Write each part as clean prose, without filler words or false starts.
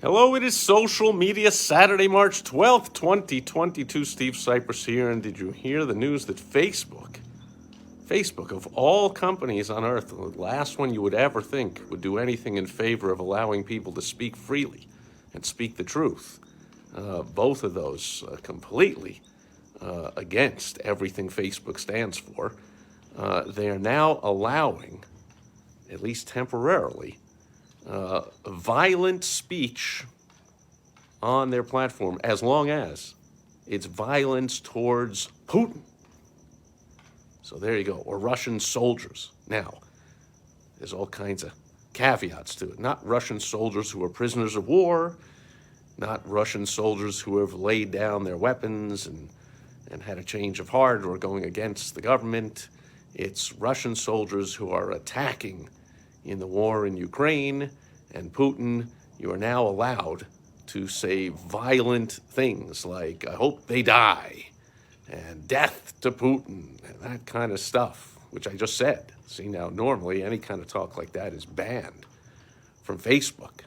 Hello, it is Social Media Saturday, March 12th, 2022. Steve Sipress here, and did you hear the news that Facebook of all companies on earth, the last one you would ever think would do anything in favor of allowing people to speak freely and speak the truth, both of those completely against everything Facebook stands for, they are now allowing, at least temporarily, violent speech on their platform as long as it's violence towards Putin. So there you go. Or Russian soldiers. Now, there's all kinds of caveats to it. Not Russian soldiers who are prisoners of war, not Russian soldiers who have laid down their weapons and had a change of heart or going against the government. It's Russian soldiers who are attacking in the war in Ukraine and Putin. You are now allowed to say violent things like, I hope they die, and death to Putin, and that kind of stuff, which I just said. See, now, normally any kind of talk like that is banned from Facebook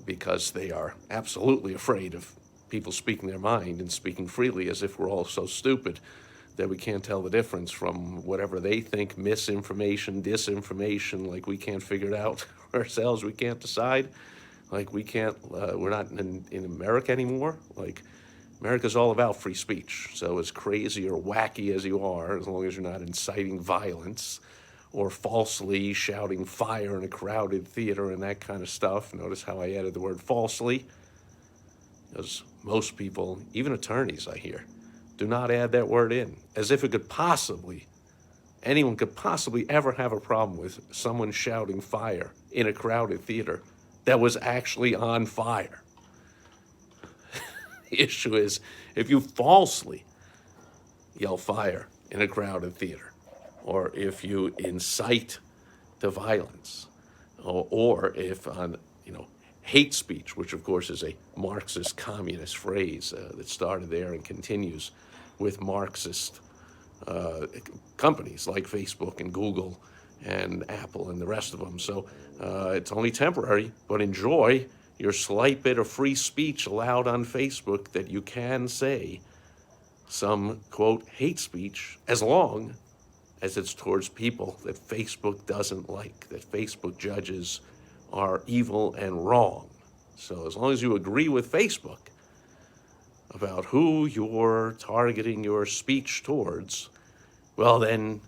because they are absolutely afraid of people speaking their mind and speaking freely, as if we're all so stupid that we can't tell the difference from whatever they think, misinformation, disinformation, like we can't figure it out ourselves, we can't decide, like we can't, we're not in America anymore. Like, America's all about free speech. So as crazy or wacky as you are, as long as you're not inciting violence or falsely shouting fire in a crowded theater and that kind of stuff. Notice how I added the word falsely, because most people, even attorneys I hear, do not add that word in, as if it could possibly, anyone could possibly ever have a problem with someone shouting fire in a crowded theater that was actually on fire. The issue is, if you falsely yell fire in a crowded theater, or if you incite to violence, or if on, hate speech, which of course is a Marxist communist phrase that started there and continues with Marxist companies like Facebook and Google and Apple and the rest of them. So it's only temporary, but enjoy your slight bit of free speech allowed on Facebook, that you can say some, quote, hate speech, as long as it's towards people that Facebook doesn't like, that Facebook judges are evil and wrong. So as long as you agree with Facebook about who you're targeting your speech towards, well then,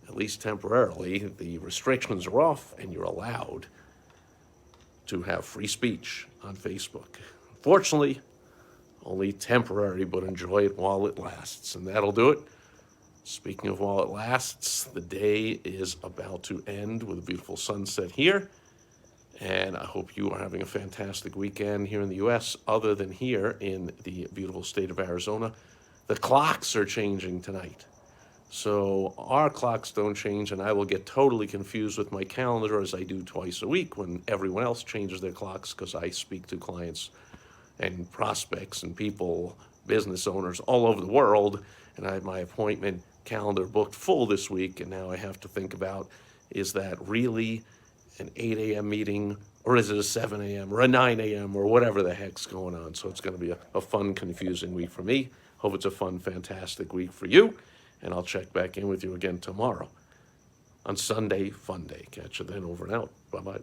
at least temporarily, the restrictions are off and you're allowed to have free speech on Facebook. Fortunately, only temporary, but enjoy it while it lasts. And that'll do it. Speaking of while it lasts, the day is about to end with a beautiful sunset here. And I hope you are having a fantastic weekend here in the U.S., other than here in the beautiful state of Arizona. The clocks are changing tonight. So our clocks don't change, and I will get totally confused with my calendar, as I do twice a week when everyone else changes their clocks, because I speak to clients and prospects and people, business owners all over the world, and I have my appointment calendar booked full this week, and now I have to think about, is that really an 8 a.m. meeting, or is it a 7 a.m. or a 9 a.m. or whatever the heck's going on? So it's going to be a fun, confusing week for me. Hope it's a fun, fantastic week for you, and I'll check back in with you again tomorrow on Sunday Fun Day. Catch you then. Over and out. Bye-bye.